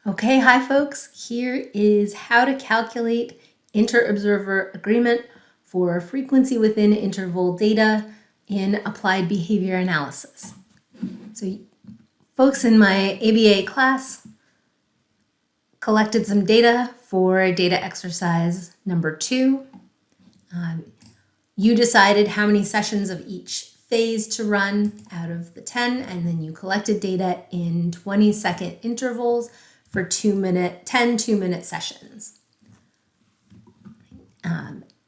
Okay, hi folks. Here is how to calculate inter-observer agreement for frequency within interval data in applied behavior analysis. So folks in my ABA class collected some data for data exercise number 2. You decided how many sessions of each phase to run out of the 10, and then you collected data in 20-second intervals for 10 2-minute sessions.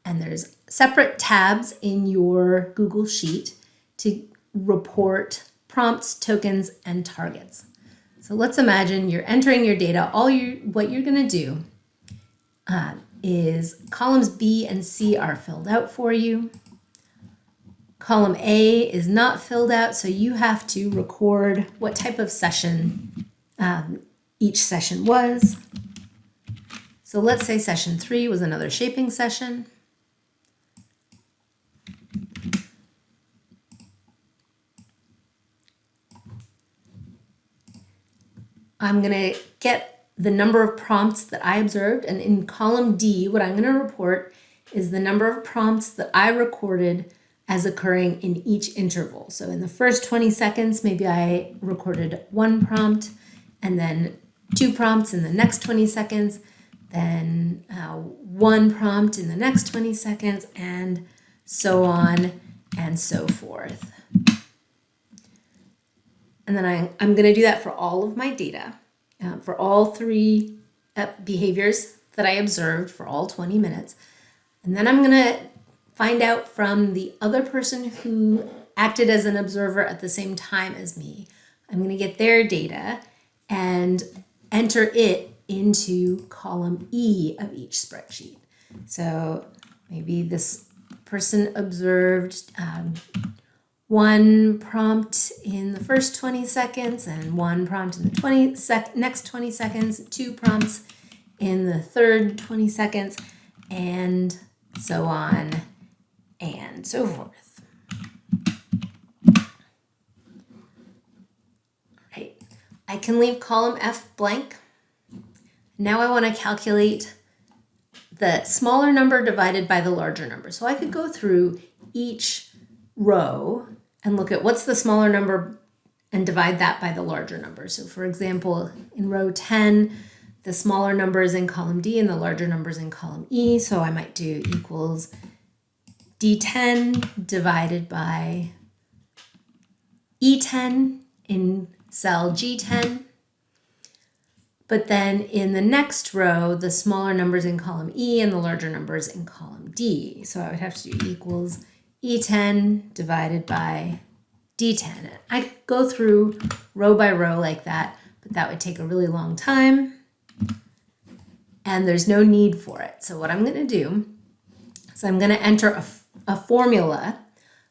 And there's separate tabs in your Google Sheet to report prompts, tokens, and targets. So let's imagine you're entering your data. What you're going to do is columns B and C are filled out for you. Column A is not filled out, so you have to record what type of session each session was. So let's say session 3 was another shaping session. I'm going to get the number of prompts that I observed, and in column D, what I'm going to report is the number of prompts that I recorded as occurring in each interval. So in the first 20 seconds, maybe I recorded 1 prompt, and then 2 prompts in the next 20 seconds, then 1 prompt in the next 20 seconds, and so on and so forth. And then I'm going to do that for all of my data, for all 3 behaviors that I observed for all 20 minutes. And then I'm going to find out from the other person who acted as an observer at the same time as me. I'm going to get their data and enter it into column E of each spreadsheet. So maybe this person observed 1 prompt in the first 20 seconds and 1 prompt in the next 20 seconds, 2 prompts in the third 20 seconds, and so on and so forth. Right. I can leave column F blank. Now I want to calculate the smaller number divided by the larger number. So I could go through each row and look at what's the smaller number and divide that by the larger number. So for example, in row 10, the smaller number is in column D and the larger number is in column E. So I might do equals D10 divided by E10 in cell G10. But then in the next row, the smaller number is in column E and the larger number is in column D. So I would have to do equals E10 divided by D10. I could go through row by row like that, but that would take a really long time. And there's no need for it. So what I'm going to do is I'm going to enter a formula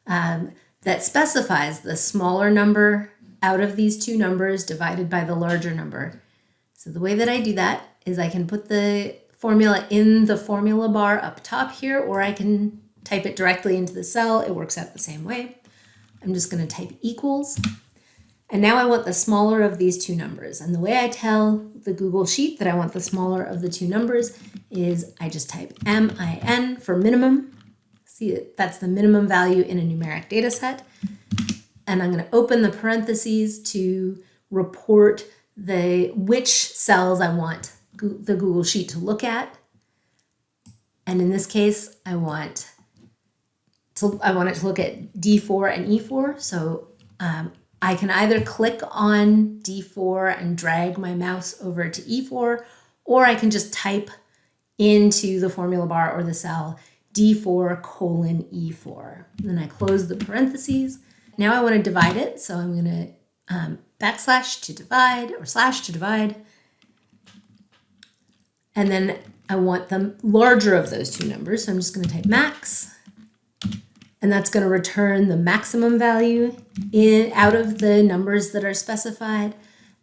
that specifies the smaller number out of these 2 numbers divided by the larger number. So the way that I do that is I can put the formula in the formula bar up top here, or I can type it directly into the cell. It works out the same way. I'm just going to type equals. And now I want the smaller of these 2 numbers. And the way I tell the Google Sheet that I want the smaller of the 2 numbers is I just type MIN for minimum. See, that's the minimum value in a numeric data set. And I'm going to open the parentheses to report which cells I want the Google Sheet to look at. And in this case, I want it to look at D4 and E4. So I can either click on D4 and drag my mouse over to E4, or I can just type into the formula bar or the cell D4 colon E4. And then I close the parentheses. Now I want to divide it. So I'm going to backslash to divide or slash to divide. And then I want the larger of those 2 numbers. So I'm just going to type max. And that's going to return the maximum value out of the numbers that are specified.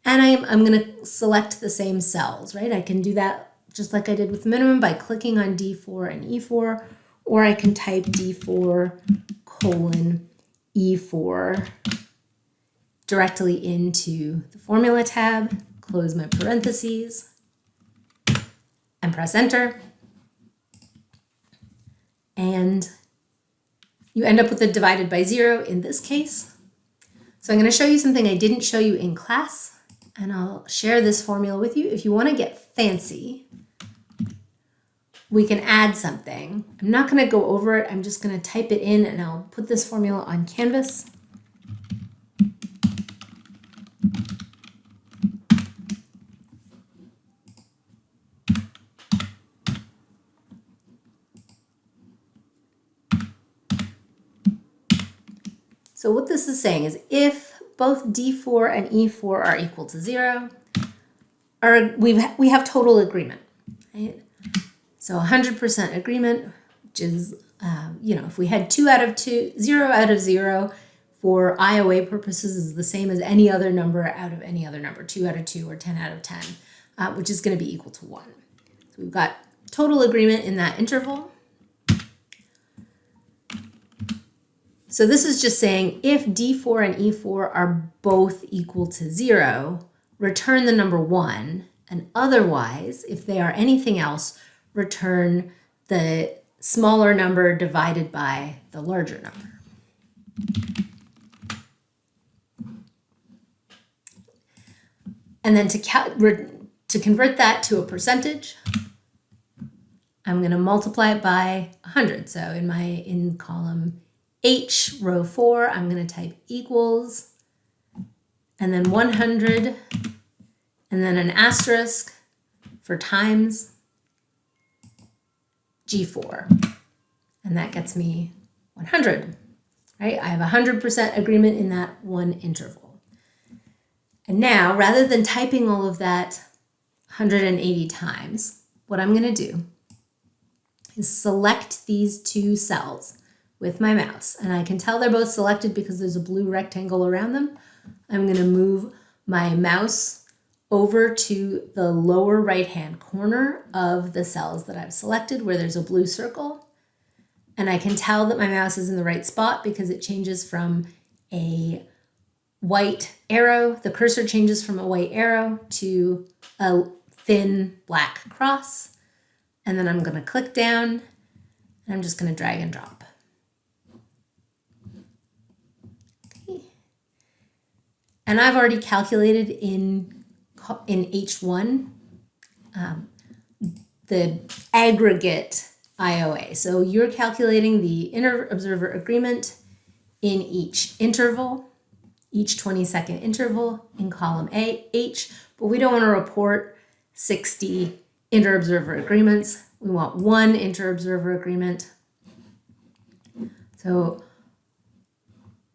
And I'm going to select the same cells, right? I can do that just like I did with minimum by clicking on D4 and E4, or I can type D4 colon E4 directly into the formula tab, close my parentheses, and press enter. And you end up with a divided by 0 in this case. So I'm going to show you something I didn't show you in class, and I'll share this formula with you. If you want to get fancy, we can add something. I'm not going to go over it. I'm just going to type it in, and I'll put this formula on Canvas. So what this is saying is if both D4 and E4 are equal to 0, we have total agreement, right? So 100% agreement, which is, if we had 2 out of 2, 0 out of 0 for IOA purposes is the same as any other number out of any other number, 2 out of 2 or 10 out of 10, which is going to be equal to 1. So we've got total agreement in that interval. So this is just saying if D4 and E4 are both equal to 0, return the number 1, and otherwise, if they are anything else, return the smaller number divided by the larger number. And then to convert that to a percentage, I'm going to multiply it by 100. So in column H, row 4, I'm going to type equals, and then 100, and then an asterisk for times G4. And that gets me 100, right? I have 100% agreement in that one interval. And now, rather than typing all of that 180 times, what I'm going to do is select these two cells with my mouse. And I can tell they're both selected because there's a blue rectangle around them. I'm going to move my mouse over to the lower right-hand corner of the cells that I've selected where there's a blue circle. And I can tell that my mouse is in the right spot because it changes from a white arrow. The cursor changes from a white arrow to a thin black cross. And then I'm going to click down and I'm just going to drag and drop. And I've already calculated in H1 the aggregate IOA. So you're calculating the inter-observer agreement in each interval, each 20-second interval in column H, but we don't want to report 60 inter-observer agreements. We want one inter-observer agreement. So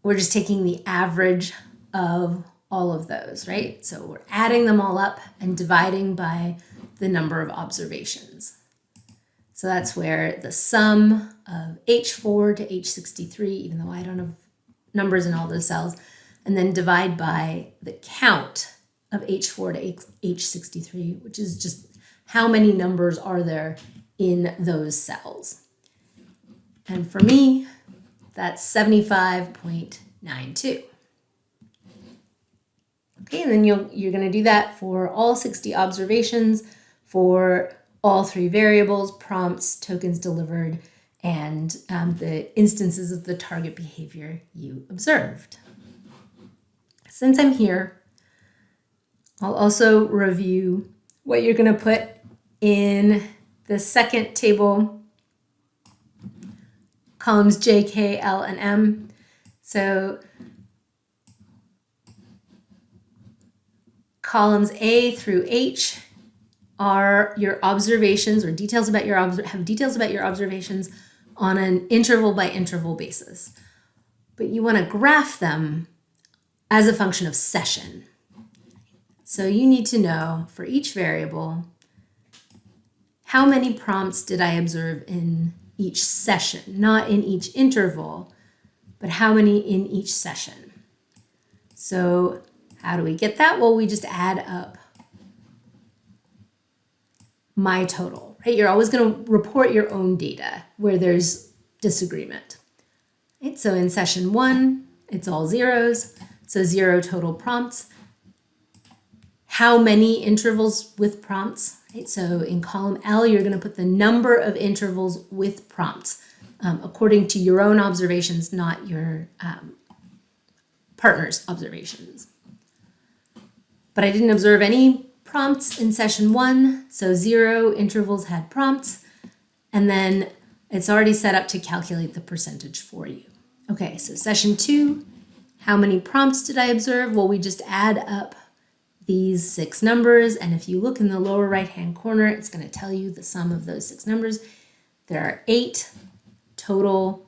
we're just taking the average of all of those, right? So we're adding them all up and dividing by the number of observations. So that's where the sum of H4 to H63, even though I don't have numbers in all those cells, and then divide by the count of H4 to H63, which is just how many numbers are there in those cells. And for me, that's 75.92. Okay, and then you're going to do that for all 60 observations for all 3 variables, prompts, tokens delivered, and the instances of the target behavior you observed. Since I'm here, I'll also review what you're going to put in the second table, columns J, K, L, and M. So columns A through H are your observations or details about your observations on an interval by interval basis. But you want to graph them as a function of session. So you need to know for each variable, how many prompts did I observe in each session, not in each interval, but how many in each session. So how do we get that? Well, we just add up my total, right? You're always going to report your own data where there's disagreement. Right? So in session 1, it's all zeros, so 0 total prompts. how many intervals with prompts, right? So in column L, you're going to put the number of intervals with prompts according to your own observations, not your partner's observations. But I didn't observe any prompts in session 1, so 0 intervals had prompts, and then it's already set up to calculate the percentage for you. Okay, so session 2, how many prompts did I observe? Well, we just add up these 6 numbers, and if you look in the lower right-hand corner, it's going to tell you the sum of those 6 numbers. There are 8 total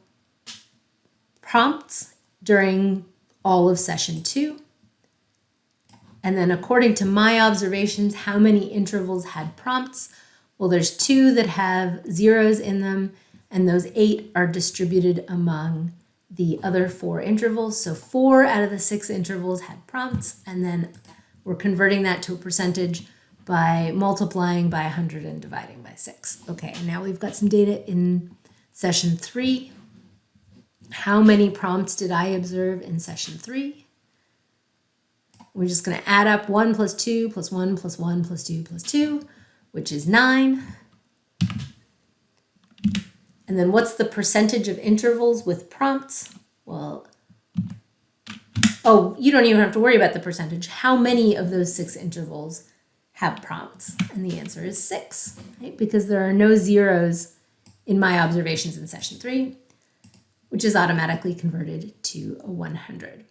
prompts during all of session 2. And then according to my observations, how many intervals had prompts? Well, there's 2 that have zeros in them, and those 8 are distributed among the other 4 intervals. So 4 out of the 6 intervals had prompts, and then we're converting that to a percentage by multiplying by 100 and dividing by 6. Okay, now we've got some data in session 3. How many prompts did I observe in session 3? We're just going to add up 1 plus 2 plus 1 plus 1 plus 2 plus 2, which is 9. And then what's the percentage of intervals with prompts? Well, oh, you don't even have to worry about the percentage. How many of those 6 intervals have prompts? And the answer is 6, right? Because there are no zeros in my observations in session 3, which is automatically converted to a 100.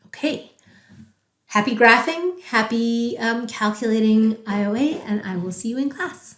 Okay. Happy graphing, happy calculating IOA, and I will see you in class.